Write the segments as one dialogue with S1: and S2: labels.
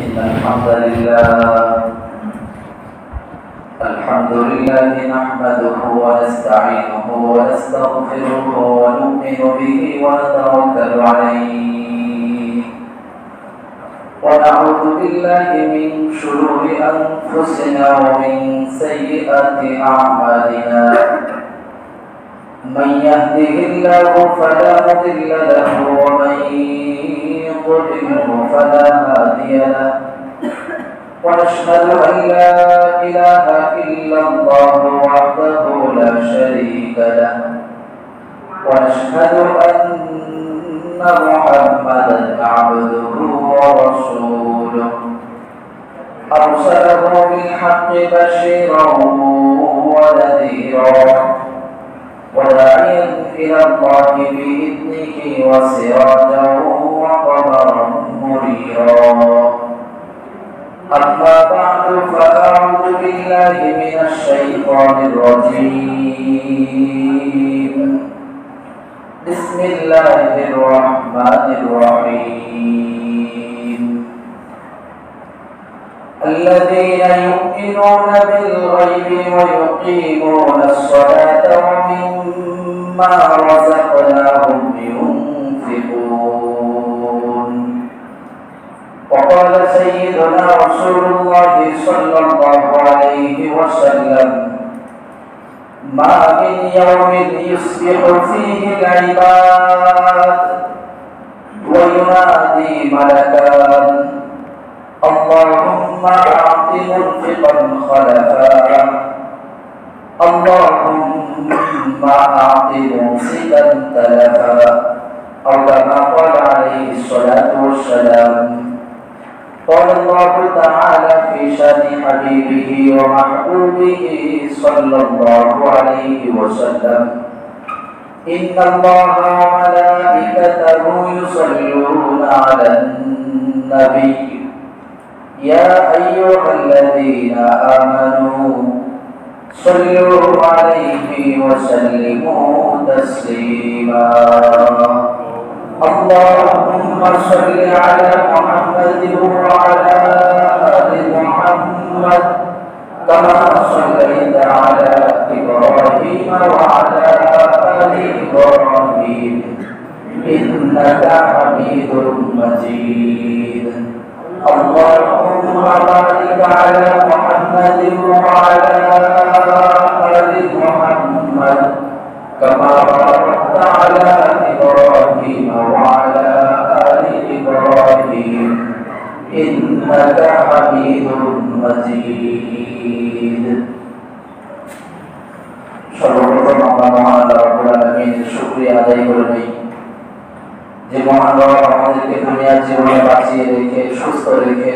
S1: الحمد لله نحمده ونستعينه ونستغفره ونؤمن به ونتوكل عليه ونعوذ بالله من شرور أنفسنا ومن سيئات أعمالنا من يهده الله فلا مضل له ومن يضلله فلا هادي له ونشهد أن لا إله إلا الله وحده لا شريك له ونشهد أن محمدا عبده ورسوله أرسله بالحق بشيرا ونذيرا وداعيا إلى الله بإذنه وسراجا وقمرا منيرا أما بعد فأعوذ بالله من الشيطان الرجيم بسم الله الرحمن الرحيم الذين يؤمنون بالغيب ويقيمون الصلاة ومما رزقناهم ينفقون وقال سيدنا رسول الله صلى الله عليه وسلم ما من يوم يصبح فيه العباد وينادي ملكان اللهم أعط منفقا خلفا اللهم أعط ممسكا تلفا أو كما قال عليه الصلاة والسلام قال الله تعالى في شأن حبيبه ومحبوبه صلى الله عليه وسلم إن الله وملائكته يصلون على النبي يا أيها الذين آمنوا صلوا عليه وسلموا تسليما اللهم صل على محمد وعلى آل محمد كما صليت على إبراهيم وعلى آل إبراهيم إنك حميد مجيد اللهم بارك على محمد وعلى آل محمد كما باركت على إبراهيم وعلى آل إبراهيم إنك حميد مجيد সর্বপ্রথম আমরা মহান আল্লাহ রাব্বুল আলামিনের শুকরিয়া আদায় করে নেই যে মহান রব আমাদেরকে দুনিয়ার জীবনে বাঁচিয়ে রেখে সুস্থ রেখে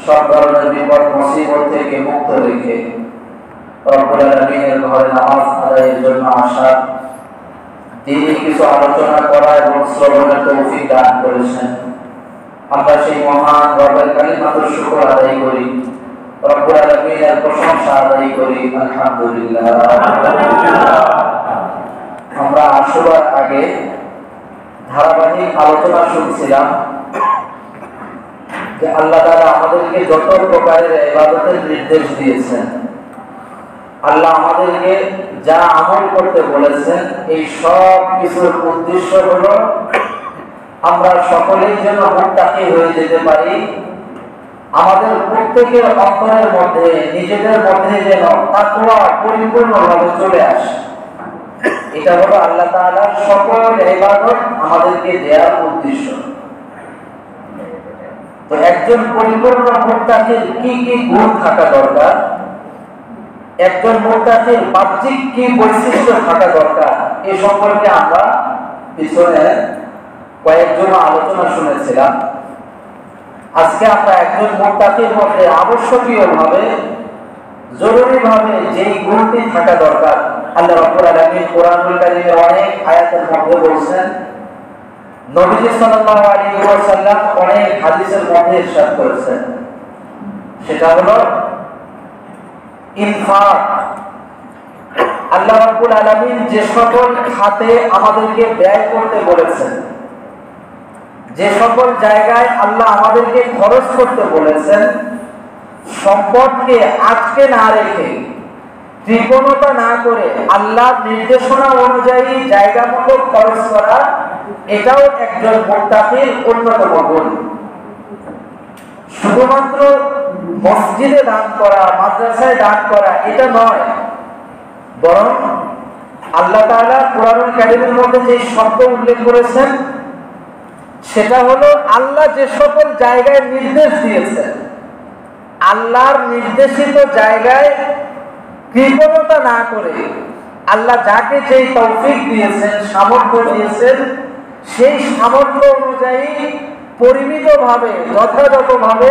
S1: সব ধরনের বিপদ মুসিবত থেকে মুক্ত রেখে রব্বুল আলামিনের ঘরে নামাজ আদায়ের জন্য আসা তিনি কিছু আলোচনা করা এবং শ্রবণের তৌফিক দান করেছেন আমরা সেই মহান রবের কালিমাতুর শুকর আদায় করি রব্বুল আলামিনের প্রশংসা আদায় করি আলহামদুলিল্লাহ আমরা আসবার আগে ধারাবাহিক আলোচনা শুনছিলাম যে আল্লাহ তাআলা আমাদেরকে যত প্রকারের ইবাদতের নির্দেশ দিয়েছেন আল্লাহ আমাদেরকে যা আমল করতে বলেছেন এই সব কিছুর উদ্দেশ্য হলো আমরা সকলেই যেন মুত্তাকি হয়ে যেতে পারি আমাদের প্রত্যেকের অন্তরের মধ্যে নিজেদের মধ্যে যেন তাকওয়া পরিপূর্ণভাবে চলে আসে এটা হলো আল্লাহ তাআলার সকল ইবাদত আমাদেরকে দেওয়ার উদ্দেশ্য তো একজন পরিপূর্ণ মুত্তাকির কি কি গুণ থাকা দরকার একজন মুত্তাকির বাহ্যিক কি বৈশিষ্ট্য থাকা দরকার এই সম্পর্কে আমরা পিছনে কয়েকজন আলোচনা শুনেছিলাম আজকে আমরা একজন মুত্তাকির মধ্যে আবশ্যকীয়ভাবে জরুরিভাবে যেই গুণটি থাকা দরকার আল্লাহ রাব্বুল আলামিন কোরআনুল কারীমের অনেক আয়াতের মধ্যে বলেছেন নবীজি সাল্লাল্লাহু আলাইহি ওয়াসাল্লাম অনেক হাদিসের মধ্যে ইরশাদ করেছেন সেটা হলো ইনফাক আল্লাহ রাব্বুল আলামিন যে সকল খাতে আমাদেরকে ব্যয় করতে বলেছেন যে সকল জায়গায় আল্লাহ আমাদেরকে খরচ করতে বলেছেন, সম্পদকে আটকে না রেখে, কৃপণতা না করে আল্লাহর নির্দেশনা অনুযায়ী জায়গা মতো খরচ করা, এটাও একজন মুত্তাকির অন্যতম গুণ। শুধুমাত্র মসজিদে দান করা, মাদ্রাসায় দান করা এটা নয়, বরং আল্লাহ তাআলা কোরআনুল কারীমের মধ্যে যে শব্দ উল্লেখ করেছেন সেটা হলো আল্লাহ যে সকল জায়গায় নির্দেশ দিয়েছেন, আল্লাহর নির্দেশিত জায়গায় কৃপণতা না করে আল্লাহ যাকে যেই তৌফিক দিয়েছেন, সামর্থ্য দিয়েছেন, সেই সামর্থ্য অনুযায়ী পরিমিতভাবে যথাযথভাবে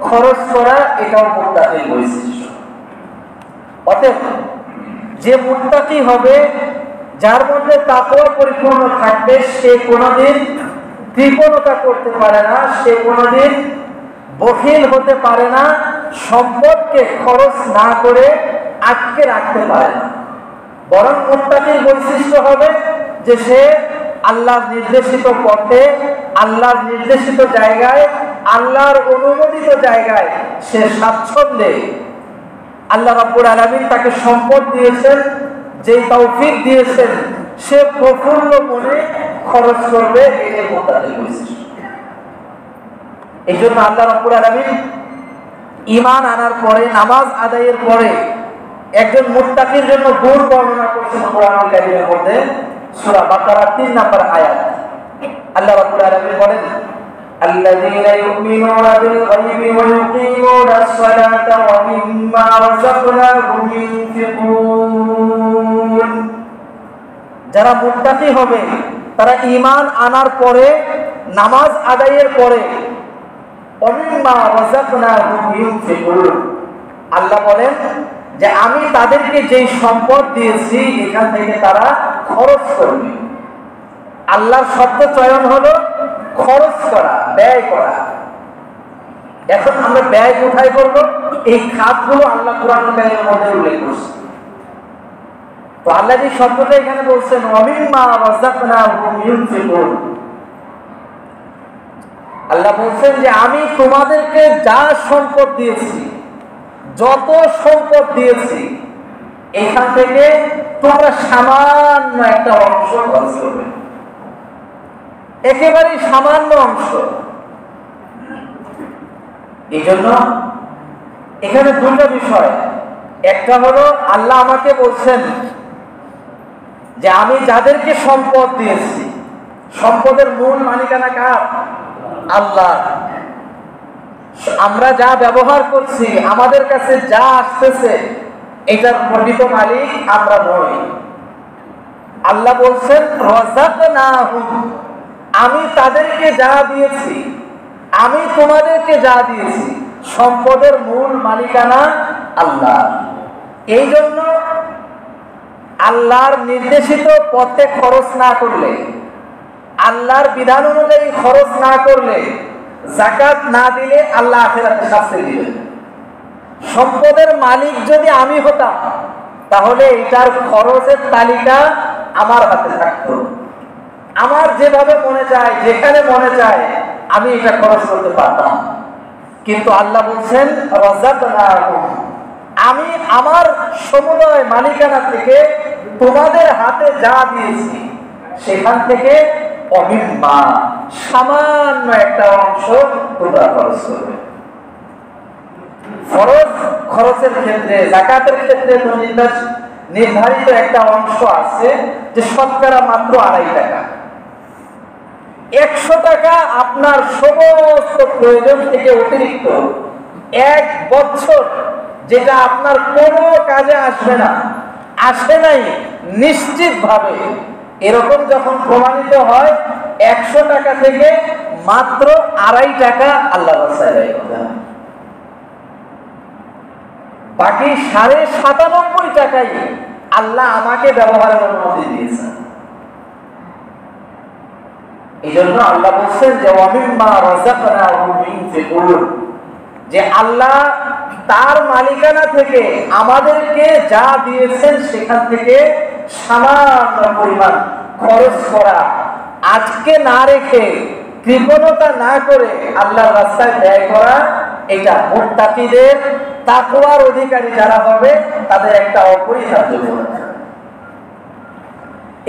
S1: খরচ করা, এটাও মুত্তাকির বৈশিষ্ট্য। অতএব যে মুত্তাকি হবে, যার মধ্যে তাকওয়া পরিপূর্ণ থাকবে, সে কোনোদিন কৃপণতা করতে পারে না, সে কোনোদিন বখিল হতে পারে না, সম্পদকে খরচ না করে আটকে রাখতে পারে না। বরং মুত্তাকির বৈশিষ্ট্য হবে যে সে আল্লাহর নির্দেশিত পথে, আল্লাহর নির্দেশিত জায়গায়, আল্লাহর অনুমোদিত জায়গায় সে স্বাচ্ছন্দ্যে, আল্লাহ রাব্বুল আলামিন তাকে সম্পদ দিয়েছেন, যেই তৌফিক দিয়েছেন, সে প্রফুল্ল মনে খরচ করবে, এটাই মুত্তাকির বৈশিষ্ট্য। এই জন্য আল্লাহ রাব্বুল আলামিন ঈমান আনার পরে, নামাজ আদায়ের পরে একজন মুত্তাকির জন্য গুণ বর্ণনা করছেন কোরআনুল কারীমের মধ্যে, সূরা বাকারা 3 নম্বর আয়াত। আল্লাহ রাব্বুল আলামিন বলেন, আল্লাযীনা ইউমিনুনা বিল গায়বি ওয়া ইউকিমুনাস সালাতা ওয়া মিম্মা রাযাকনাহুম ইউনফিকুন। যারা মুত্তাকি হবে তারা ঈমান আনার পরে, নামাজ আদায়ের পরে ওয়া মিম্মা রাযাকনাহুম ইউনফিকুন, আল্লাহ বলেন যে আমি তাদেরকে যেই সম্পদ দিয়েছি এখান থেকে তারা খরচ করবে। আল্লাহর শব্দ চয়ন হলো খরচ করা, ব্যয় করা। এখন আমরা ব্যয় কোথায় করব? এই খাতগুলো আল্লাহ কোরআনুল কারীমের মধ্যে উল্লেখ করেছেন। তো আল্লাহ যে শব্দটা এখানে বলছেন ওয়ামিম্মা রাযাকনাহুম ইউনফিকুন, আল্লাহ বলছেন যে আমি তোমাদেরকে যা সম্পদ দিয়েছি, যত সম্পদ দিয়েছি, এখান থেকে তোমরা সামান্য একটা অংশ খরচ করবে, একেবারেই সামান্য অংশ। এই জন্য এখানে দুটো বিষয়। একটা হলো আল্লাহ আমাকে বলছেন যে আমি যাদেরকে সম্পদ দিয়েছি, সম্পদের মূল মালিকানা কার? আল্লাহ। আমরা যা ব্যবহার করছি, আমাদের কাছে যা আসতেছে, এটার প্রকৃত মালিক আমরা নই। আল্লাহ বলছেন রাযাকনাহুম, আমি তাদেরকে যা দিয়েছি, আমি তোমাদেরকে যা দিয়েছি, সম্পদের মূল মালিকানা আল্লাহ। এই জন্য আল্লাহর নির্দেশিত পথে খরচ না করলে, আল্লাহর বিধান অনুযায়ী খরচ না করলে, যাকাত না দিলে আল্লাহ আখিরাতে শাস্তি দিবেন। সম্পদের মালিক যদি আমি হতাম, তাহলে এটার খরচের তালিকা আমার হাতে থাকতো। আমার যেভাবে মনে চায়, যেখানে মনে চায়, আমি এটা খরচ করতে পারতাম। কিন্তু আল্লাহ বলছেন রাযাকনাহুম, আমি আমার সমুদয় মালিকানা থেকে তোমাদের হাতে যা দিয়েছি, সেখান থেকে অমিম্মা, সামান্য একটা অংশ তোমরা খরচ করবে। ফরজ খরচের ক্ষেত্রে, যাকাতের ক্ষেত্রে তো নির্ধারিত একটা অংশ আছে যে শতকরা মাত্র 2.5 টাকা। 100 টাকা আপনার সমস্ত প্রয়োজন থেকে অতিরিক্ত 1 বছর, যেটা আপনার কোনো কাজে আসবে না, আসে নাই নিশ্চিতভাবে, এরকম যখন প্রমাণিত হয়, 100 টাকা থেকে মাত্র 2.5 টাকা আল্লাহ রাস্তায় ব্যয় করতে হবে। বাকি 97.5 টাকাই আল্লাহ আমাকে ব্যবহারের অনুমতি দিয়েছেন। এই জন্য আল্লাহ বলছেন যে ওয়ামিম্মা রাযাকনাহুম ইউনফিকুন, যে আল্লাহ তার মালিকানা থেকে আমাদেরকে যা দিয়েছেন সেখান থেকে সামান্য পরিমাণ খরচ করা, আজকে না রেখে কৃপণতা না করে আল্লাহর রাস্তায় ব্যয় করা, এটা মুত্তাকিদের তাকওয়ার অধিকারী যারা হবে তাদের একটা অপরিহার্য গুণ।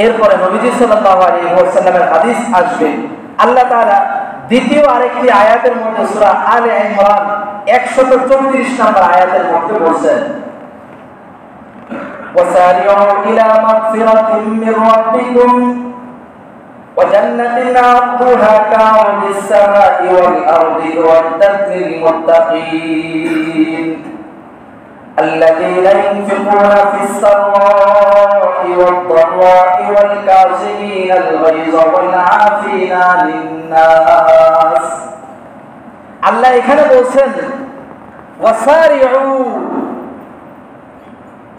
S1: এরপরে নবীজি সাল্লাল্লাহু আলাইহি ওয়াসাল্লামের হাদিস আসবে। আল্লাহ তাআলা দ্বিতীয় আরেকটি আয়াতের মধ্যে সূরা আলে ইমরান 134 নম্বর আয়াতের মধ্যে বলেন, وسارعوا إلى مغفرة من ربكم وجنة عرضها كعرض السماء والأرض أعدت للمتقين الذين ينفقون في السراء والضراء والكاظمين الغيظ والعافين عن الناس। আল্লাহ এখানে বলছেন ওয়াসারিউ,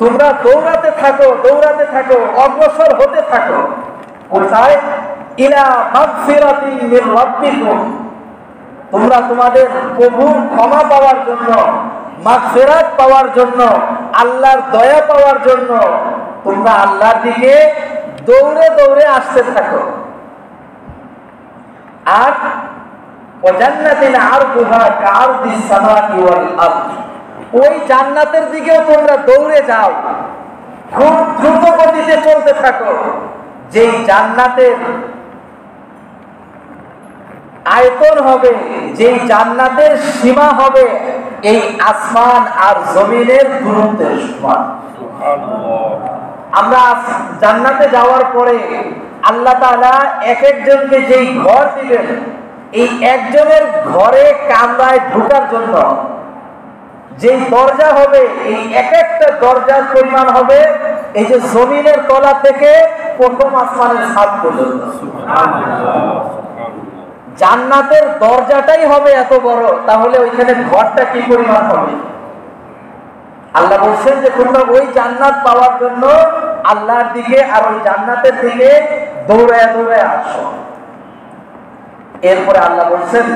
S1: তোমরা দৌড়াতে থাকো, অগ্রসর হতে থাকো। কোথায়? ইলা মাগফিরাতিন মির রাব্বিকুম, তোমরা তোমাদের প্রভুর ক্ষমা পাওয়ার জন্য, মাগফিরাত পাওয়ার জন্য, আল্লাহর দয়া পাওয়ার জন্য তোমরা আল্লাহর দিকে দৌড়ে দৌড়ে আসতে থাকো। আর ওয়াজান্নাতিন আরদুহা কাআরদিস সামাই ওয়াল আরদ, ওই জান্নাতের দিকেও তোমরা দৌড়ে যাও, খুব দ্রুত গতিতে চলতে থাকো। যেই জান্নাতের আয়তন হবে, যেই জান্নাতের সীমা হবে এই আসমান আর জমিনের দূরত্বের সমান। আমরা জান্নাতে যাওয়ার পরে আল্লাহ তাআলা এক একজনকে যেই ঘর দিবেন, এই একজনের ঘরে কামরায় ঢোকার জন্য যে দরজা হবে, এই এক একটা দরজার পরিমাণ হবে এই যে জমিনের তলা থেকে প্রথম আসমানের ছাদ পর্যন্ত। জান্নাতের দরজাটাই হবে এত বড়, তাহলে ওইখানে ঘরটা কি পরিমাণ হবে? আল্লাহ বলছেন যে তোমরা ওই জান্নাত পাওয়ার জন্য আল্লাহর দিকে আর ওই জান্নাতের দিকে দৌড়ায় দৌড়ায় আসো। এরপরে আল্লাহ বলছেন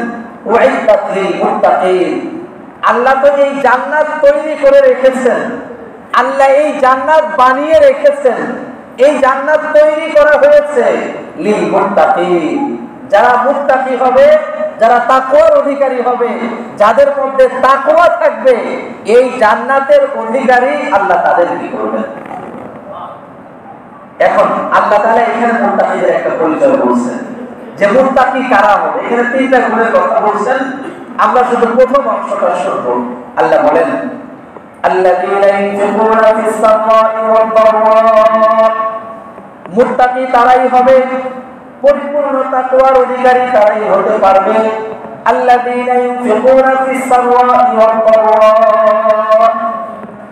S1: উইদ্দাত লিল মুত্তাকিন, আল্লাহ তো এই জান্নাত তৈরি করে রেখেছেন, আল্লাহ এই জান্নাত বানিয়ে রেখেছেন। এই জান্নাত তৈরি করা হয়েছে লিল মুত্তাকিন, যারা মুত্তাকি হবে, যারা তাকওয়ার অধিকারী হবে, যাদের মধ্যে তাকওয়া থাকবে, এই জান্নাতের অধিকারী আল্লাহ তাদের কি করবেন। এখন আল্লাহ তাআলা এখানে মুত্তাকিদের একটা পরিচয় বলছেন যে মুত্তাকি কারা হবে। এখানে তিনটা গুণের কথা বলছেন, আমরা শুধু প্রথম অংশটা শুনবো। আল্লাহ বলেন আল্লাযীনা ইউনফিকুনা ফিস সাররা'i ওয়াদ দাররা, মুত্তাকি তারাই হবে, পরিপূর্ণ তাকওয়ার অধিকারী তারাই হতে পারবে। আল্লাযীনা ইউনফিকুনা ফিস সাররা'i ওয়াদ দাররা,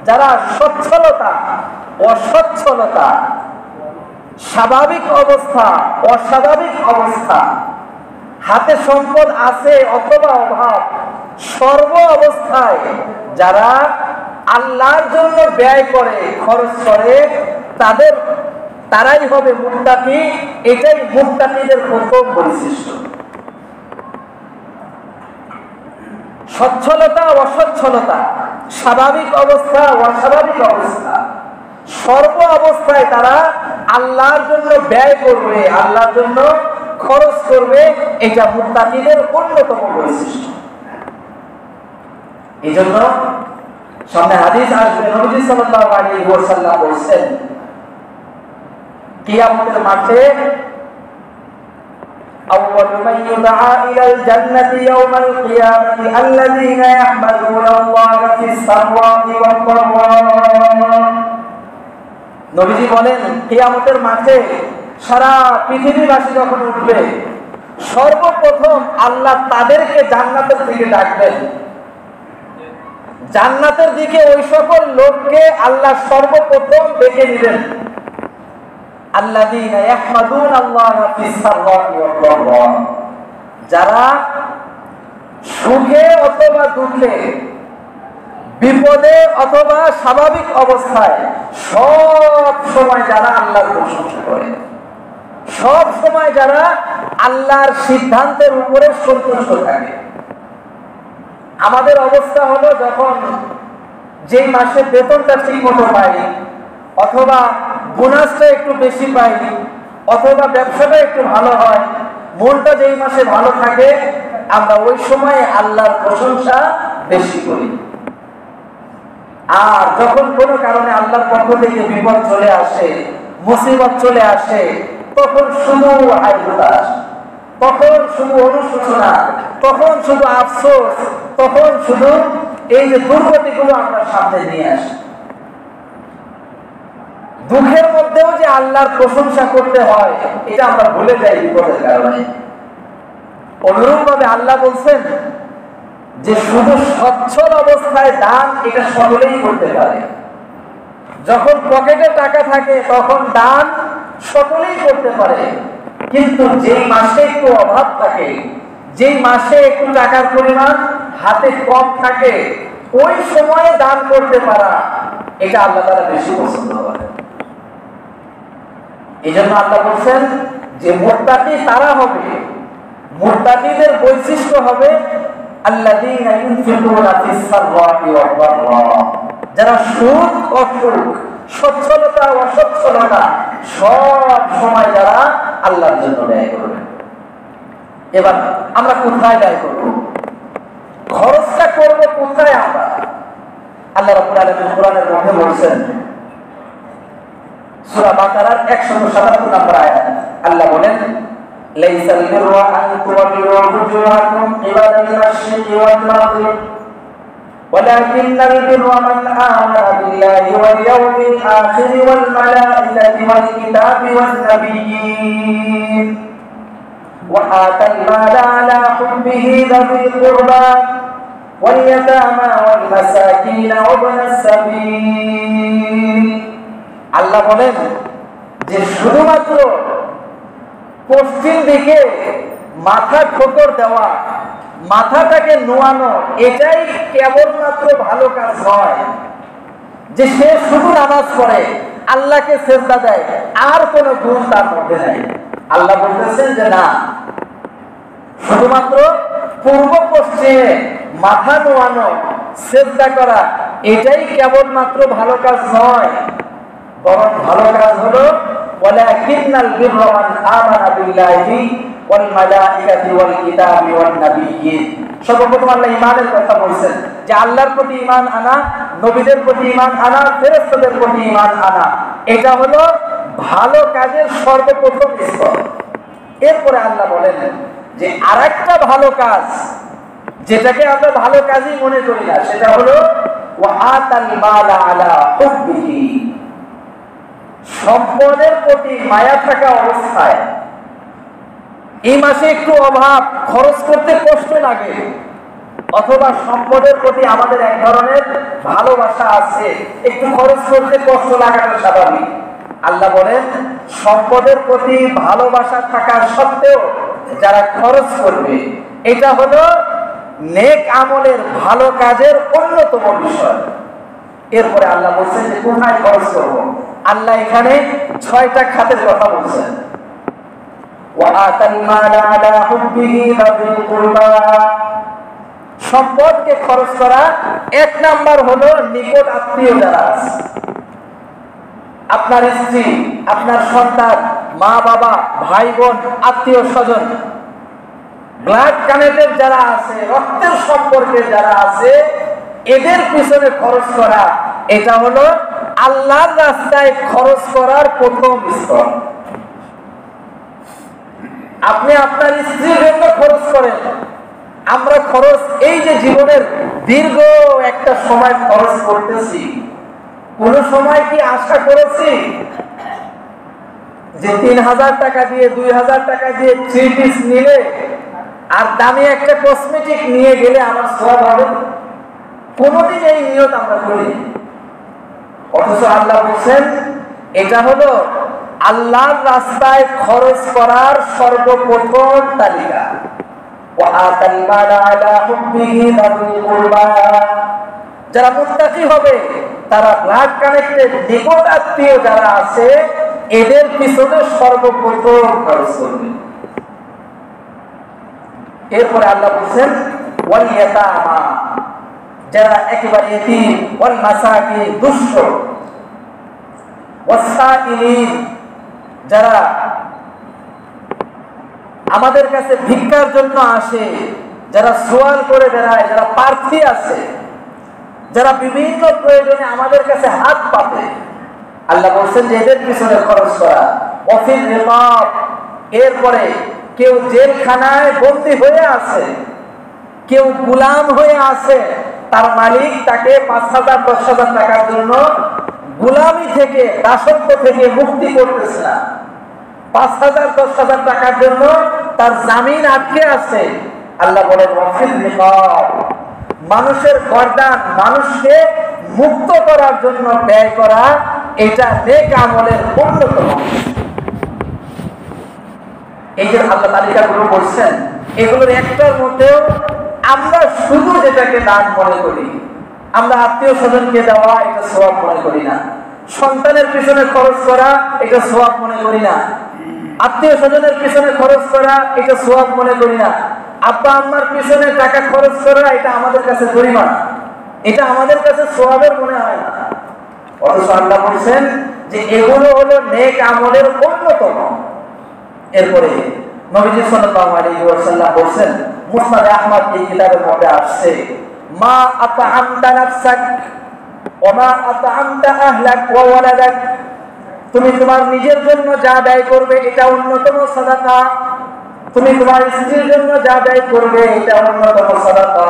S1: যারা সচ্ছলতা, অসচ্ছলতা, স্বাভাবিক অবস্থা, অস্বাভাবিক অবস্থা, হাতে সম্পদ আছে অথবা অভাব, সর্ব অবস্থায় যারা আল্লাহর জন্য ব্যয় করে, খরচ করে, তারাই হবে মুত্তাকি। এটাই মুত্তাকিদের প্রথম বৈশিষ্ট্য। সচ্ছলতা, অসচ্ছলতা, স্বাভাবিক অবস্থা, অস্বাভাবিক অবস্থা, সর্ব অবস্থায় তারা আল্লাহর জন্য ব্যয় করবে, আল্লাহর জন্য খরচ করবে। এটা মুত্তাকিদের অন্যতম বৈশিষ্ট্য। এই জন্য সামনে হাদিস আসবে, নবী সাল্লাল্লাহু আলাইহি ওয়াসাল্লাম বলেছেন কিয়ামতের মাঠে আউয়ালু মান ইউদআ ইলাল জান্নাতি ইয়াওমাল কিয়ামাতি আল্লাযীনা ইয়াহমাদুনা আল্লাহা ফিস সাররা'i ওয়াদ দাররা। নবীজি বলেন কিয়ামতের মাঠে সারা পৃথিবীবাসী যখন উঠবে, সর্বপ্রথম আল্লাহ তাদেরকে জান্নাতের দিকে ডাকবেন। জান্নাতের দিকে ওই সকল লোককে আল্লাহ সর্বপ্রথম ডেকে নেবেন। আল্লাযীনা ইয়াহমাদুনা আল্লাহা ফিস সাররা'i ওয়াদ দাররা, যারা সুখে অথবা দুঃখে, বিপদে অথবা স্বাভাবিক অবস্থায় সব সময় যারা আল্লাহর প্রশংসা করে, সব সময় যারা আল্লাহর সিদ্ধান্তের উপরে সন্তুষ্ট থাকে। আমাদের অবস্থা হলো যখন যেই মাসে বেতনটা ঠিক মতো পাই, অথবা বোনাসটা একটু বেশি পাই, অথবা ব্যবসাটা একটু ভালো হয়, মনটা যেই মাসে ভালো থাকে আমরা ওই সময় আল্লাহর প্রশংসা বেশি করি। আর যখন কোনো কারণে আল্লাহর পক্ষ থেকে বিপদ চলে আসে, মুসিবত চলে আসে, তখন শুধু হায় হুতাশ, তখন শুধু অনুশোচনা, তখন শুধু আফসোস, তখন শুধু এই যে দুর্গতিগুলো আমরা সামনে নিয়ে আসি। দুঃখের মধ্যেও যে আল্লাহর প্রশংসা করতে হয় এটা আমরা ভুলে যাই বিপদের কারণে। অনুরূপভাবে আল্লাহ বলছেন যে শুধু সচ্ছল অবস্থায় দান এটা সকলেই করতে পারে। যখন পকেটে টাকা থাকে তখন দান সকলেই করতে পারে, কিন্তু যেই মাসে একটু অভাব থাকে, যেই মাসে একটু টাকার পরিমাণ হাতে কম থাকে, ওই সময়ে দান করতে পারা এটা আল্লাহ তাআলা বেশি পছন্দ করে। এই জন্য আল্লাহ বলছেন যে মুত্তাকি তারা হবে, মুত্তাকিদের বৈশিষ্ট্য হবে আল্লাযীনা ইউনফিকুনা ফিস সাররা'i ওয়াদ দাররা, যারা সুখ অসুখ, সচ্ছলতা অসচ্ছলতা সব সময় যারা আল্লাহর জন্য ব্যয় করবে। এবার আমরা কোথায় ব্যয় করব, খরচটা করব কোথায়? আমরা আল্লাহ রাব্বুল আলামিন কোরআনের মধ্যে বলেছেন সূরা বাকারার 177 নম্বর আয়াত, আল্লাহ বলেন লাইসাল বিররা আন তুওয়াল্লু ওয়াজুহাকুম কিবালাল মাশরিকি ওয়াল মাগরিব ওয়ালাকিন্নাল বিররা মান আমানা বিল্লাহি ওয়াল ইয়াউমিল আখির ওয়াল মালাইকাতি ওয়াল কিতাবি ওয়ান নাবিয়্যিন ওয়া আতাল মালা আলা হুব্বিহি যাবিল কুরবা ওয়াল ইয়াতামা ওয়াল মাসাকিন ওয়া ইবনাস সাবিল। আল্লাহ বলেন যে শুধুমাত্র পশ্চিম দিকে মাথা ঠোকর দেওয়া, মাথাটাকে নোয়ানো, এটাই কেবলমাত্র ভালো কাজ নয়। যে সে শুধু নামাজ পড়ে, আল্লাহকে সেজদা দেয়, আর কোনো গুণ তার মধ্যে নেই। আল্লাহ বলতেছেন যে না, শুধুমাত্র পূর্ব পশ্চিমে মাথা নোয়ানো, সেজদা করা, এটাই কেবলমাত্র ভালো কাজ নয়, বরং ভালো কাজ হলো ওয়ালাকিন্নাল বিররা মান আমানা বিল্লাহি ওয়াল মালাইকাতি ওয়াল কিতাবি ওয়ান নাবিয়্যিন। সর্বপ্রথম আল্লাহ ঈমানের কথা বলেছেন যে আল্লাহর প্রতি ঈমান আনা, নবীদের প্রতি ঈমান আনা, ফেরেশতাদের প্রতি ঈমান আনা, এটা হলো ভালো কাজের সর্বপ্রথম স্তর। এরপরে আল্লাহ বলেন যে আরেকটা ভালো কাজ যেটাকে আমরা ভালো কাজই মনে করি না, সেটা হলো ওয়া আতাল মালা আলা হুব্বিহি, সম্পদের প্রতি মায়া থাকা অবস্থায়। এই মাসে একটু অভাব, খরচ করতে কষ্ট লাগে, অথবা সম্পদের প্রতি আমাদের এক ধরনের ভালোবাসা আছে, একটু খরচ করতে কষ্ট লাগাটা স্বাভাবিক। আল্লাহ বলেন সম্পদের প্রতি ভালোবাসা থাকা সত্ত্বেও যারা খরচ করবে, এটা হলো নেক আমলের ভালো কাজের অন্যতম বিষয়। এরপরে আল্লাহ বলছেন যে কোথায় খরচ করব। আল্লাহ এখানে 6টা খাতের কথা বলছেন। ওয়াআতাল মালা আলা হুব্বিহি যাবিল কুরবা, সম্পদকে খরচ করা। 1 নাম্বার হলো নিকট আত্মীয় যারা আছে, আপনার স্ত্রী, আপনার সন্তান, মা বাবা, ভাই বোন, আত্মীয় স্বজন, ব্লাড কানেক্টেড যারা আছে, রক্তের সম্পর্কে যারা আছে, এদের পিছনে খরচ করা, এটা হলো আল্লাহর রাস্তায় খরচ করার প্রথম স্তর। আপনি আপনার স্ত্রীর জন্য খরচ করেন, আমরা খরচ এই যে জীবনের দীর্ঘ একটা সময় খরচ করতেছি, কোন সময় কি আশা করেছি যে 3000 টাকা দিয়ে 2000 টাকা দিয়ে 3 পিস নিলে আর দামি একটা কসমেটিক নিয়ে গেলে আমার সওয়াব হবে? কোনদিন এই নিয়ত আমরা করি। অথচ আল্লাহ বলেন এটা হলো আল্লাহর রাস্তায় খরচ করার সর্বপ্রথম তালিকা। ওয়াআতাল মালা আলা হুব্বিহি যাবিল কুরবা, যারা মুত্তাকি হবে, তারা ব্লাড কানেক্টেড নিকট আত্মীয় যারা আছে, এদের পিছনে সর্বপ্রথম খরচ করবে। এরপরে আল্লাহ বলেন ওয়াল ইয়াতামা, যারা একেবারে ইতিম, ওয়াল মাসাকিন, দুঃস্থ, ওয়াসাইলিন, যারা আমাদের কাছে ভিক্ষার জন্য আসে, যারা সোয়াল করে বেড়ায়, যারা প্রার্থী আছে, যারা বিভিন্ন প্রয়োজনে আমাদের কাছে হাত পাতে, আল্লাহ বলছেন যে এদের পিছনে খরচ করা। অফিল রিকাব, এরপরে কেউ জেলখানায় বন্দী হয়ে আছে, কেউ গোলাম হয়ে আছে, তার মালিক তাকে 5,000 10,000 টাকার জন্য গোলামি থেকে, দাসত্ব থেকে মুক্তি করতেছে না। 5,000 10,000 টাকার জন্য তার জামিন আটকে আছে। আল্লাহ বলেন অফিল রিকাব, মানুষের গর্দান, মানুষকে মুক্ত করার জন্য ব্যয় করা, এটা নেক আমলের অন্যতম। এই যে আল্লাহ তালিকাগুলো বলছেন, এগুলোর একটার মধ্যেও আমরা শুধু যেটাকে দান মনে করি, আমরা আত্মীয় স্বজনকে দেওয়া, এটা সওয়াব মনে করি না। সন্তানের পিছনে খরচ করা, এটা সওয়াব মনে করি না। আত্মীয় স্বজনের পিছনে খরচ করা, এটা সওয়াব মনে করি না। আব্বা আম্মার পিছনে টাকা খরচ করা, এটা আমাদের কাছে পরিমাণ, এটা আমাদের কাছে সওয়াবের মনে হয় না। অথচ আল্লাহ বলছেন যে এগুলো হলো নেক আমলের অন্যতম। এরপরে নবীজি সাল্লাল্লাহু আলাইহি ওয়াসাল্লাম বলেন, মুসনাদ আহমদ এই কিতাবের মধ্যে আসছে, মা আতআমতা নাফসাক ওয়া মা আতআমতা আহলাক ওয়া ওয়ালাদাক, তুমি তোমার নিজের জন্য যা ব্যয় করবে এটা অন্যতম সাদাকা, তুমি তোমার স্ত্রীর জন্য যা ব্যয় করবে এটা অন্যতম সাদাকা,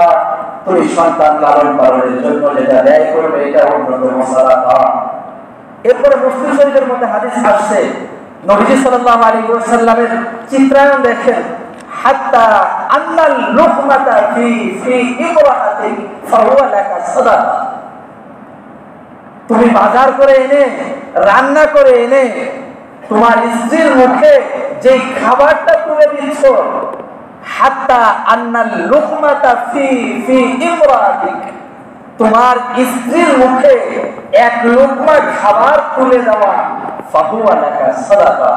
S1: তুমি সন্তান লালন পালনের জন্য যেটা ব্যয় করবে এটা অন্যতম সাদাকা। এরপরে মুসলিম শরীফের মধ্যে হাদিস আসছে, নবীজি সাল্লাল্লাহু আলাইহি ওয়াসাল্লামের চিত্রায়ন দেখেন, হাত্তা আন্নাল লুকমাতা ফি ইমরাআতিক ফাহুয়া লাকা সাদাকা, তুমি বাজার করে এনে, রান্না করে এনে তোমার স্ত্রীর মুখে যে খাবারটা তুলে দিচ্ছ, হাত্তা আন্নাল লুকমাতা ফি ইমরাআতিক, তোমার স্ত্রীর মুখে এক লুকমা খাবার তুলে দেওয়া, ফাহুয়া লাকা সাদাকা,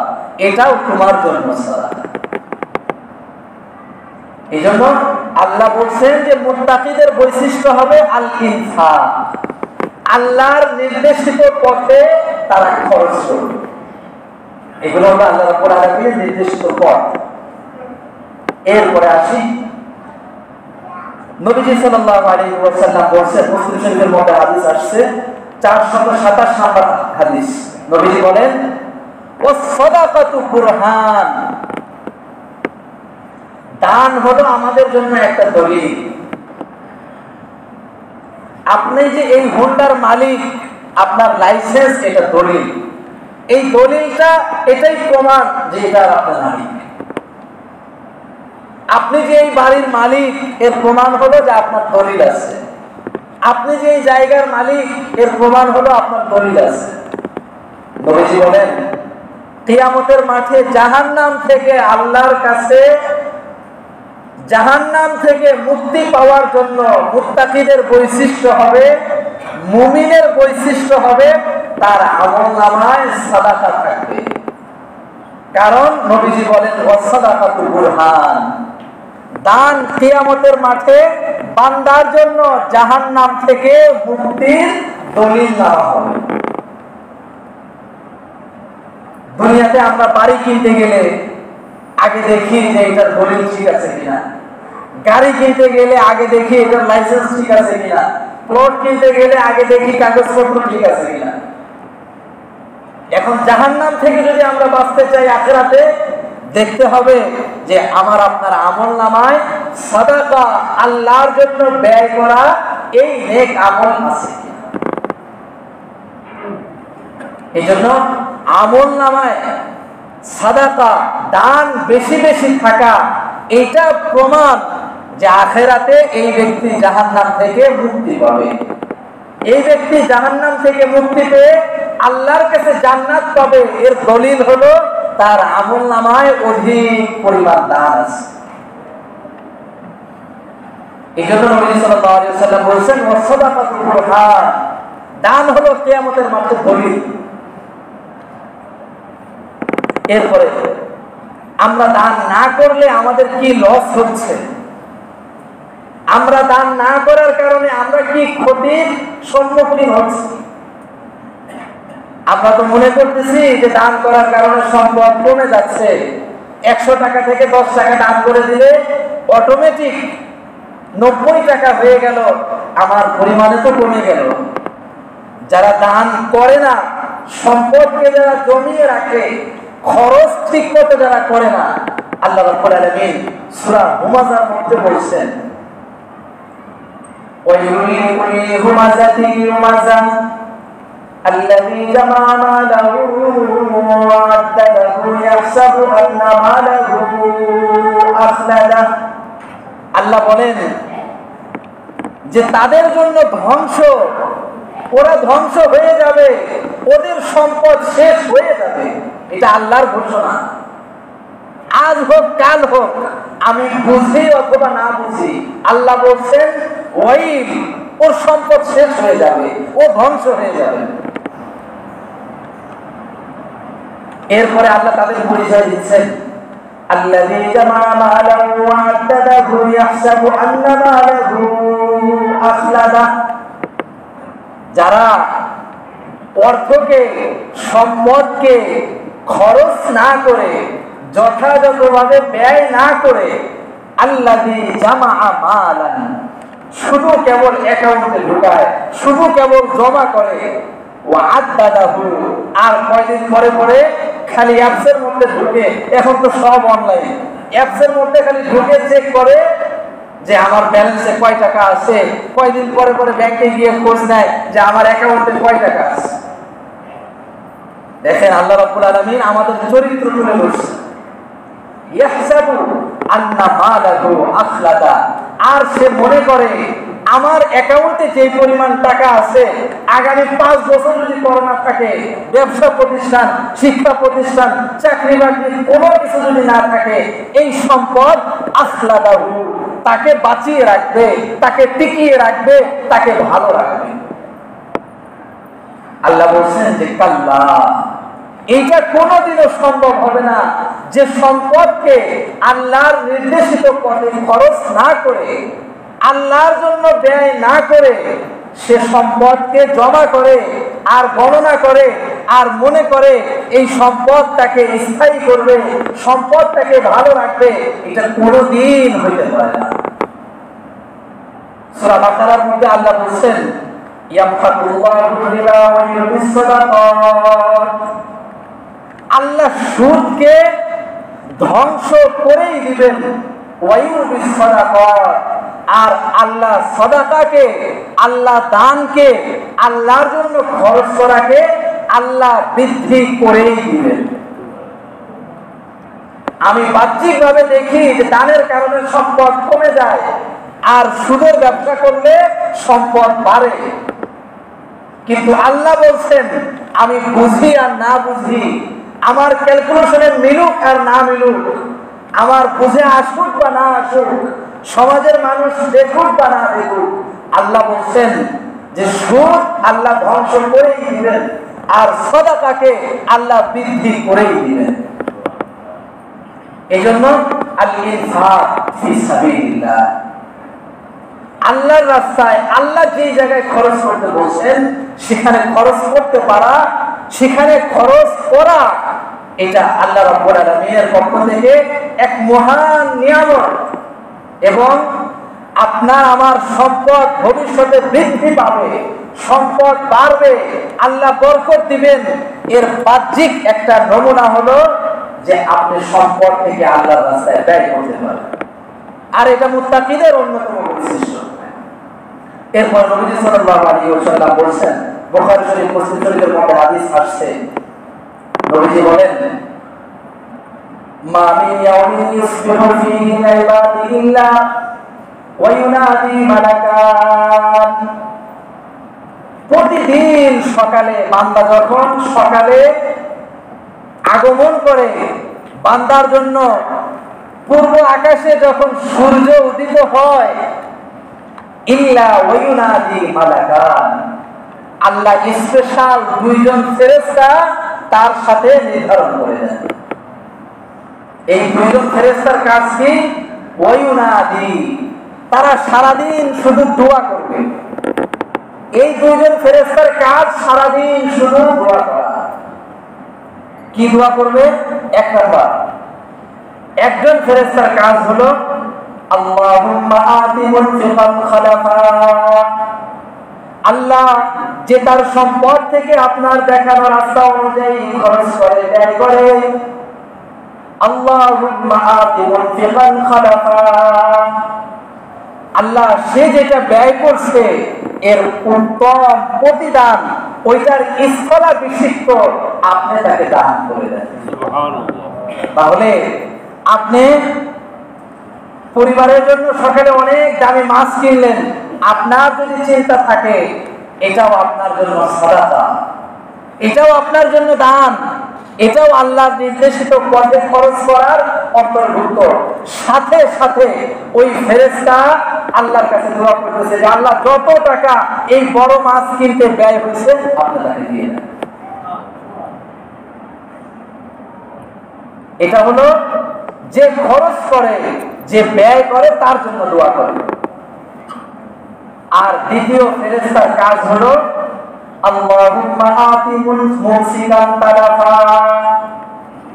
S1: এটাও তোমার জন্য সাদাকা। এইজন্য আল্লাহ বলছেন যে মুত্তাকিদের বৈশিষ্ট্য হবে আল ইনফাক, আল্লাহর নির্দেশিত পথে তারা খরচ করবে। এগুলো হলো আল্লাহ রাব্বুল আলামিনের নির্দেশিত পথ। এরপরে আসি, নবীজি সাল্লাল্লাহু আলাইহি ওয়াসাল্লাম বলেছেন, মুসলিম শরীফের মধ্যে হাদিস আসছে 427 নম্বর হাদিস, নবীজি বলেন ওয়াস সাদাকাতু বুরহান, দান হলো আমাদের জন্য একটা দলিল। আপনি যে এই হোন্ডার মালিক, আপনার লাইসেন্স, এটা দলিল। এই দলিলটা এটাই প্রমাণ যে এটা আপনার মালিক। আপনি যে এই বাড়ির মালিক, এর প্রমাণ হলো যে আপনার দলিল আছে। আপনি যে এই জায়গার মালিক, এর প্রমাণ হলো আপনার দলিল আছে। নবীজি বলেন কিয়ামতের মাঠে জাহান্নাম থেকে আল্লাহর কাছে, জাহান্নাম থেকে মুক্তি পাওয়ার জন্য মুত্তাকিদের বৈশিষ্ট্য হবে, মুমিনের বৈশিষ্ট্য হবে তার আমলনামায় সাদাকা থাকবে। কারণ নবীজি বলেন ওয়াসাদাকাতু বুরহান, দান কিয়ামতের মাঠে বান্দার জন্য জাহান্নাম থেকে মুক্তির দলিল দেওয়া হবে। দুনিয়াতে আমরা বাড়ি কিনতে গেলে আগে দেখি যে এটার দলিল ঠিক আছে কিনা, গাড়ি কিনতে গেলে আগে দেখি এটার লাইসেন্স ঠিক আছে কিনা, প্লট কিনতে গেলে আগে দেখি কাগজপত্র ঠিক আছে কিনা। এখন জাহান্নাম থেকে যদি আমরা বাঁচতে চাই আখিরাতে, দেখতে হবে যে আমার আপনার আমলনামায় সাদাকা, আল্লাহর জন্য ব্যয় করা এই নেক আমল আছে কিনা। এইজন্য আমলনামায় সাদাকা, দান বেশি বেশি থাকা, এটা প্রমাণ যে আখিরাতে এই ব্যক্তি জাহান্নাম থেকে মুক্তি পাবে। এই ব্যক্তি জাহান্নাম থেকে মুক্তি পেয়ে আল্লাহর কাছে জান্নাত পাবে, এর দলিল হলো তার আমলনামায় অধিক পরিমাণ দান আছে। এই জন্য নবী সাল্লাল্লাহু আলাইহি ওয়াসাল্লাম বলেছেন ওয়াসাদাকাতুল বুরহান, দান হলো কিয়ামতের মাঠে দলিল। এরপরে আমরা দান না করলে আমাদের কি লস হচ্ছে, আমরা দান না করার কারণে আমরা কি ক্ষতির সম্মুখীন হচ্ছি। আমরা তো মনে করতেছি যে দান করার কারণে সম্পদ কমে যাচ্ছে, 100 টাকা থেকে 10 টাকা দান করে দিলে অটোমেটিক 90 টাকা হয়ে গেল, আমার পরিমাণে তো কমে গেল। যারা দান করে না, সম্পদকে যারা জমিয়ে রাখে, খরচ ঠিক মতো যারা করে না, আল্লাহ রাব্বুল আলামিন সূরা হুমাযার মধ্যে বলছেন, ওয়াইলুল লিকুল্লি হুমাযাতিন লুমাযা الذي جمع ماله وعدده يحسب أن ماله أخلده। আল্লাহ বলেন যে তাদের জন্য ধ্বংস, ওরা ধ্বংস হয়ে যাবে, ওদের সম্পদ শেষ হয়ে যাবে। এটা আল্লাহর ঘোষণা। আজ হোক কাল হোক, আমি বুঝি অথবা না বুঝি, আল্লাহ বলছেন ওয়াইল, ওর সম্পদ শেষ হয়ে যাবে, ও ধ্বংস হয়ে যাবে। এরপরে আল্লাহ তাদের পরিচয় দিচ্ছেন, আল্লাযী জামা মালাহু ওয়া আদ্দাদাহু ইয়াহসাবু আন্না মালাহু আখলাদা। যারা অর্থকে, সম্পদকে খরচ না করে, যথাযথভাবে ব্যয় না করে, আল্লাযী জামা মালান, শুধু কেবল অ্যাকাউন্টে ঢুকায়, শুধু কেবল জমা করে, ওয়া আদ্দাদাহু, আর কয়দিন পরে পরে খালি অ্যাপসের মধ্যে ঢুকে, এখন তো সব অনলাইন, অ্যাপসের মধ্যে খালি ঢুকে চেক করে যে আমার ব্যালেন্সে কয় টাকা আছে, কয়দিন পরে পরে ব্যাংকে গিয়ে খোঁজ নেয় যে আমার অ্যাকাউন্টে কয় টাকা আছে। দেখেন আল্লাহ রাব্বুল আলামিন আমাদের চরিত্র তুলে ধরছে, ইয়াহসাবু আন্না মালাহু আখলাদা, আর সে মনে করে আমার অ্যাকাউন্টে যে পরিমাণ টাকা আছে, আগামী 5 বছর যদি করোনা থাকে, ব্যবসা প্রতিষ্ঠান, শিক্ষা প্রতিষ্ঠান, চাকরি বাকরি কোনো কিছু যদি না থাকে, এই সম্পদ আখলাদাহু, তাকে বাঁচিয়ে রাখবে, তাকে টিকিয়ে রাখবে, তাকে ভালো রাখবে। আল্লাহ বলছেন যে কাল্লা, এইটা কোনোদিনও সম্ভব হবে না যে সম্পদকে আল্লাহর নির্দেশিত পথে খরচ না করে, আল্লাহর জন্য ব্যয় না করে, সে সম্পদকে জমা করে আর গণনা করে আর মনে করে এই সম্পদ তাকে স্থায়ী করবে, সম্পদ তাকে ভালো রাখবে, এটা কোনোদিন হইতে পারে না। সূরা বাকারার মধ্যে আল্লাহ বলছেন, ইয়ামহাকুল্লাহু রিবা ওয়া ইউরবিস সাদাকাত, আল্লাহ সুদকে ধ্বংস করেই দিবেন, ওয়া ইউরবিস সাদাকাত, আর আল্লাহ সাদাকাকে, আল্লাহ দানকে, আল্লাহর জন্য খরচ করাকে আল্লাহ বৃদ্ধি করেই দিবেন। আমি বাহ্যিকভাবে দেখি যে দানের কারণে সম্পদ কমে যায়, আর সুদের ব্যবসা করলে সম্পদ বাড়ে, কিন্তু আল্লাহ বলছেন আমি বুঝি আর না বুঝি, আমার ক্যালকুলেশনে মিলুক আর না মিলুক, আমার বুঝে আসুক বা না আসুক, সমাজের মানুষ দেখুক বা না দেখুক, আল্লাহ বলছেন যে সুদ আল্লাহ ধ্বংস করেই দিবেন, আর সাদাকাকে আল্লাহ বৃদ্ধি করেই দিবেন। এই জন্য আল ইনফাক ফি সাবিলিল্লাহ, আল্লাহর রাস্তায় আল্লাহ যে জায়গায় খরচ করতে বলছেন সেখানে খরচ করতে পারা, সেখানে খরচ করা, এটা আল্লাহ রাব্বুল আলামিনের পক্ষ থেকে এক মহান নিয়ামত। এবং আপনার আমার সম্পদ ভবিষ্যতে বৃদ্ধি পাবে, সম্পদ বাড়বে, আল্লাহ বরকত দিবেন, এর বাহ্যিক একটা নমুনা হলো যে আপনি সম্পদ থেকে আল্লাহর রাস্তায় ব্যয় করতে পারেন, আর এটা মুত্তাকিদের অন্যতম বৈশিষ্ট্য। এরপর নবীজি সাল্লাল্লাহু আলাইহি ওয়াসাল্লাম বলেছেন, বুখারী শরীফ মুসলিম শরীফের মধ্যে হাদিস আসছে, নবীজি বলেন, মা মিন ইয়াউমিন ইসবিহু ফীহি ইবাদি ইল্লা ওয়া ইউনাদি মালাকান, প্রতিদিন সকালে বান্দা যখন সকালে আগমন করে, বান্দার জন্য পূর্ব আকাশে যখন সূর্য উদিত হয়, ইল্লা ওয়া ইউনাদি মালাকান, আল্লাহ স্পেশাল 2 জন ফেরেশতা তার সাথে নির্ধারণ করে দেন। এই 2 জন ফেরেশতার কাজ কি? ওয়া ইউনাদি, তারা সারাদিন শুধু দোয়া করবে। এই 2 জন ফেরেশতার কাজ সারাদিন শুধু দোয়া করা। কি দোয়া করবে? 1 নাম্বার, একজন ফেরেশতার কাজ হলো আল্লাহুম্মা আতি মুনফিকান খালাফা, আল্লাহ যে তার সম্পদ থেকে আপনার দেখানো রাস্তা অনুযায়ী খরচ করে, ব্যয় করে, আল্লাহুম্মা আতি মুনফিকান খালাফা, আল্লাহ সে যেটা ব্যয় করছে এর উত্তম প্রতিদান ওইটার স্থলা বিশিষ্ট আপনি তাকে দান করে দেন। তাহলে আপনি পরিবারের জন্য সকালে অনেক দামি মাছ কিনলেন, আপনার যদি চিন্তা থাকে এটাও আপনার জন্য সাদাকা, এটাও আপনার জন্য দান, এটাও আল্লাহর নির্দেশিত পথে খরচ করার অন্তর্ভুক্ত। সাথে সাথে ওই ফেরেশতা আল্লাহর কাছে দোয়া করতেছে যে আল্লাহ যত টাকা এই বড় মাছ কিনতে ব্যয় হয়েছে আপনি তাকে দিয়ে দেন। এটা হলো যে খরচ করে, যে ব্যয় করে তার জন্য দোয়া করে। আর দ্বিতীয় ফেরেশতার কাজ হলো আল্লাহুম্মা আতি মুনফিকান তালাফা,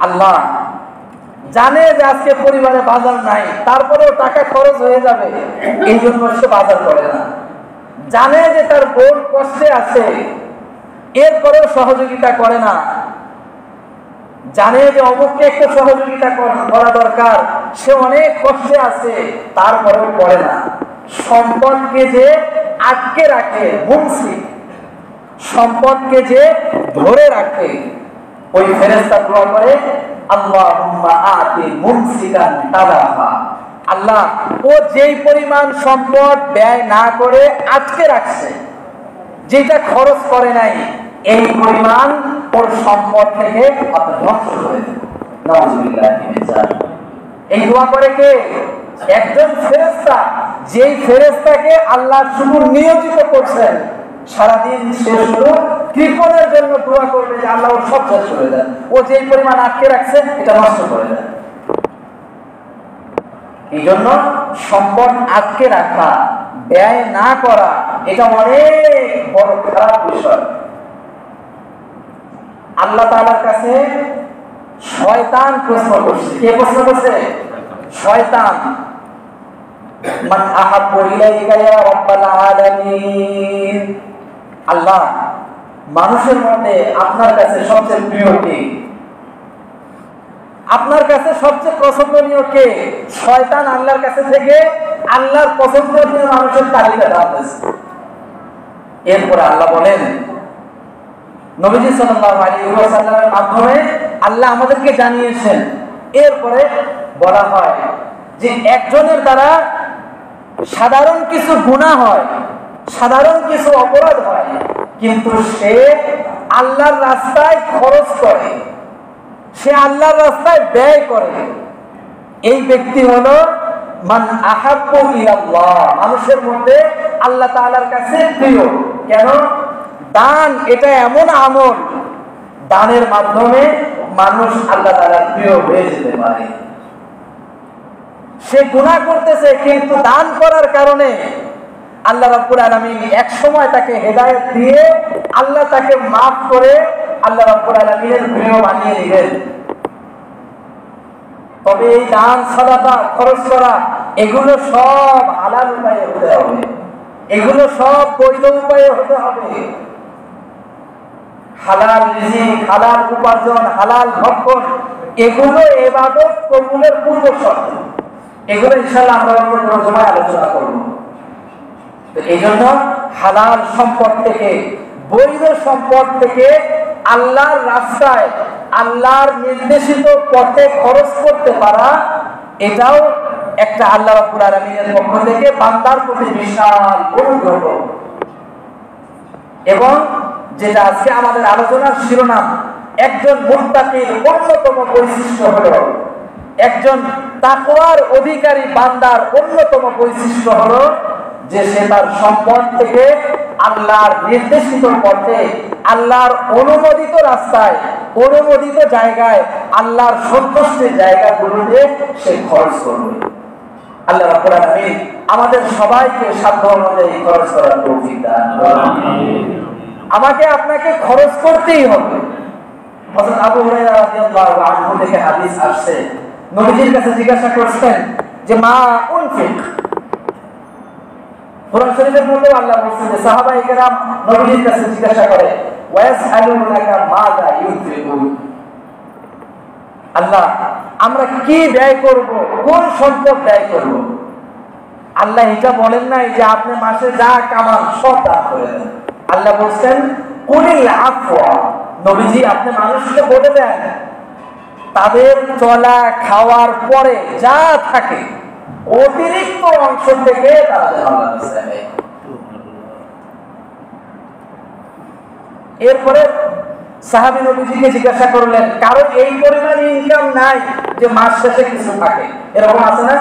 S1: আল্লাহ জানে যে আজকে পরিবারে বাজার নাই, তারপরেও টাকা খরচ হয়ে যাবে, এই জন্য সে বাজার করে না। জানে যে তার বোন কষ্টে আছে, এরপরেও সহযোগিতা করে না। জানে যে অমুককে একটু সহযোগিতা করা দরকার, সে অনেক কষ্টে আছে, তারপরেও করে না। সম্পদকে যে আটকে রাখে, মুমসিক, সম্পদকে যে ধরে রাখে, ওই ফেরেশতা দোয়া করে আল্লাহুম্মা আতি মুমসিকান তালাফা, আল্লাহ ও যেই পরিমাণ সম্পদ ব্যয় না করে আটকে রাখছে, যেটা খরচ করে নাই, এই পরিমাণ ওর সম্পদ থেকে আপনি ধ্বংস করে দেন। নাউযুবিল্লাহি মিন যালিক। এই দোয়া করে কে? একজন ফেরেশতা, যেই ফেরেশতাকে আল্লাহ শুধু নিয়োজিত করছেন সারাদিন সে শুধু কৃপণের জন্য দোয়া করবে যে আল্লাহ ওর সব শেষ করে দেন, ও যেই পরিমাণ আটকে রাখছে এটা নষ্ট করে দেন। এই জন্য সম্পদ আটকে রাখা, ব্যয় না করা, এটা অনেক বড় খারাপ বিষয়। আল্লাহ তাআলার কাছে শয়তান প্রশ্ন করছে। কে প্রশ্ন করছে? শয়তান। মান আহাব্বু ইলাইকা ইয়া রাব্বাল আলামিন, আল্লাহ মানুষের মধ্যে আপনার কাছে সবচেয়ে প্রিয় কে? আপনার কাছে সবচেয়ে পছন্দনীয় কে? শয়তান আল্লাহর কাছে থেকে আল্লাহর পছন্দনীয় মানুষের তালিকা জানতেছে। এরপরে আল্লাহ বলেন, নবীজি সাল্লাল্লাহু আলাইহি ওয়াসাল্লামের মাধ্যমে আল্লাহ আমাদেরকে জানিয়েছেন। এরপরে বলা হয় যে একজনের দ্বারা সাধারণ কিছু গুনাহ হয়, সাধারণ কিছু অপরাধ হয়, কিন্তু সে আল্লাহর রাস্তায় খরচ করে, সে আল্লাহর রাস্তায় ব্যয় করে, এই ব্যক্তি হলো মান আহাব্বু ইলাল্লাহ, মানুষের মধ্যে আল্লাহ তাআলার কাছে প্রিয়। কেন? দান এটা এমন আমল, দানের মাধ্যমে মানুষ আল্লাহ তাআলার প্রিয় হয়ে যেতে পারে। সে গুনাহ করতেছে কিন্তু দান করার কারণে আল্লাহ রাব্বুল আলামিন এক সময় তাকে হেদায়েত দিয়ে আল্লাহ তাকে মাফ করে আল্লাহ রাব্বুল আলামিনের প্রিয় বানিয়ে দিবেন। তবে এই দান, সাদাকা, খরচ করা এগুলো সব হালাল উপায়ে হতে হবে, এগুলো সব বৈধ উপায়ে হতে হবে। হালাল রিজিক, হালাল উপার্জন, হালাল ভক্ষণ, এগুলো ইবাদত কবুলের পূর্ব শর্ত। এগুলো ইনশাআল্লাহ আমরা অন্য সময় আলোচনা করব। তো এইজন্য হালাল সম্পদ থেকে, বৈধ সম্পদ থেকে আল্লাহর রাস্তায়, আল্লাহর নির্দেশিত পথে খরচ করতে পারা, এটাও একটা আল্লাহ রাব্বুল আলামিনের পক্ষ থেকে বান্দার প্রতি বিশাল অনুগ্রহ। এবং যেটা আজকে আমাদের আলোচনার শিরোনাম, একজন মুত্তাকির অন্যতম বৈশিষ্ট্য হলো, একজন তাকওয়ার অধিকারী বান্দার অন্যতম বৈশিষ্ট্য হলো যে সে তার সম্পদ থেকে আল্লাহর নির্দেশিত পথে, আল্লাহর অনুমোদিত রাস্তায়, অনুমোদিত জায়গায়, আল্লাহর সন্তুষ্টির জায়গাগুলোতে সে খরচ করবে। আল্লাহ রাব্বুল আলামিন আমাদের সবাইকে সাধ্য অনুযায়ী খরচ করার তৌফিক দান করুন। আমাকে আপনাকে খরচ করতেই হবে। হযরত আবু হুরায়রা রাদিয়াল্লাহু আনহু থেকে হাদিস আসছে নবীজির কাছে জিজ্ঞাসা করছেন যে মা উনফিক। কোরআন শরীফের মধ্যে আল্লাহ বলেছেন যে সাহাবায়ে কেরাম নবীজির কাছে জিজ্ঞাসা করে ওয়াসআলুনাকা মাযা ইউনফিকুন, আল্লাহ আমরা কি ব্যয় করব, কোন সম্পদ ব্যয় করব? আল্লাহ এটা বলেন নাই যে আপনি মাসে যা কামান সব দান করে দেন। আল্লাহ বলছেন কুলিল আফওয়া, নবীজি আপনি মানুষকে বলে দেন তাদের চলা খাওয়ার পরে যা থাকে অতিরিক্ত অংশ থেকে তারা যেন আল্লাহর রাস্তায় ব্যয় করে। এরপরে সাহাবী নবীজিকে জিজ্ঞাসা করলেন কারণ এই পরিমাণ ইনকাম নাই যে মাস শেষে কিছু থাকে, এরকম আছে না?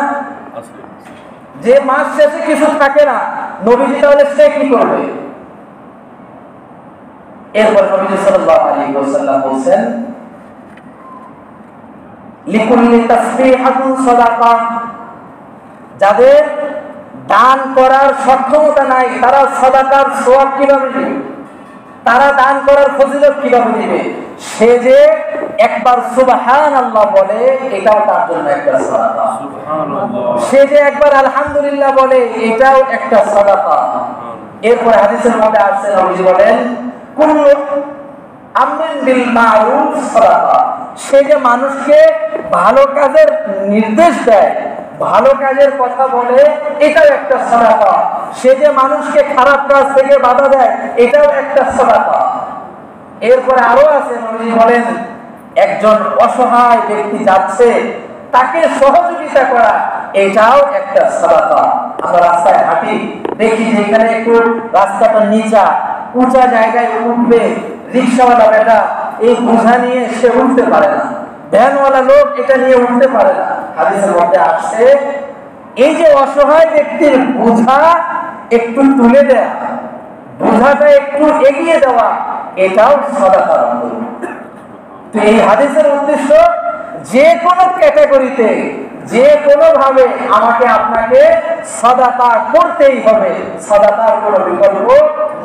S1: যে মাস শেষে কিছু থাকে না, নবীজি তাহলে সে কি করবে? এরপর নবীজি সাল্লাল্লাহু আলাইহি ওয়াসাল্লাম বলেন লিকুল্লি তাসবিহাতুন সাদাকা, যাদের দান করার সক্ষমতা নাই তারা সাদাকার সওয়াব কিভাবে দিবে, তারা দান করার ফজিলত কিভাবে দিবে? সে যে একবার সুবহানাল্লাহ বলে এটাও তার জন্য একটা সাদাকা, সে যে একবার আলহামদুলিল্লাহ বলে এটাও একটা সাদাকা। এরপর হাদিসের মধ্যে আসছে নবীজি বলেন কুল্লু আমরিন বিল মারুফ সাদাকা, সে যে মানুষকে ভালো কাজের নির্দেশ দেয়, ভালো কাজের কথা বলে এটাও একটা সাদাকা, সে যে মানুষকে খারাপ কাজ থেকে বাধা দেয় এটাও একটা সাদাকা। এরপরে আরো আছে নবীজি বলেন একজন অসহায় ব্যক্তি যাচ্ছে তাকে সহযোগিতা করা এটাও একটা সাদাকা। আমরা রাস্তায় হাঁটি দেখি যেখানে একটু রাস্তাটা নিচা উঁচা জায়গায় উঠবে, রিকশাওয়ালা বেটা এই বোঝা নিয়ে সে উঠতে পারে না, ভ্যানওয়ালা লোক এটা নিয়ে উঠতে পারে না। হাদিসের মধ্যে আসছে এই যে অসহায় ব্যক্তির বোঝা একটু তুলে দেয়া, বোঝাটা একটু এগিয়ে দেওয়া এটাও সাদাকার অন্তর্ভুক্ত। তো এই হাদিসের উদ্দেশ্য যে কোনো ক্যাটাগরিতে যে কোনো ভাবে আমাকে আপনাকে সাদাকা করতেই হবে, সাদাকার কোনো বিকল্প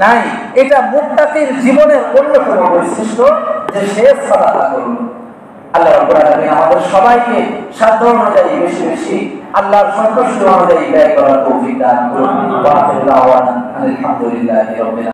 S1: নাই। এটা মুত্তাকির জীবনের অন্যতম বৈশিষ্ট্য যে সে সাদাকা করবে। আল্লাহ রাব্বুল আলামিন আমাদের সবাইকে সাধ্য অনুযায়ী বেশি বেশি আল্লাহর সন্তুষ্টি অনুযায়ী ব্যয় করার তৌফিক দান করুন। ওয়া আলহামদুলিল্লাহি রাব্বিল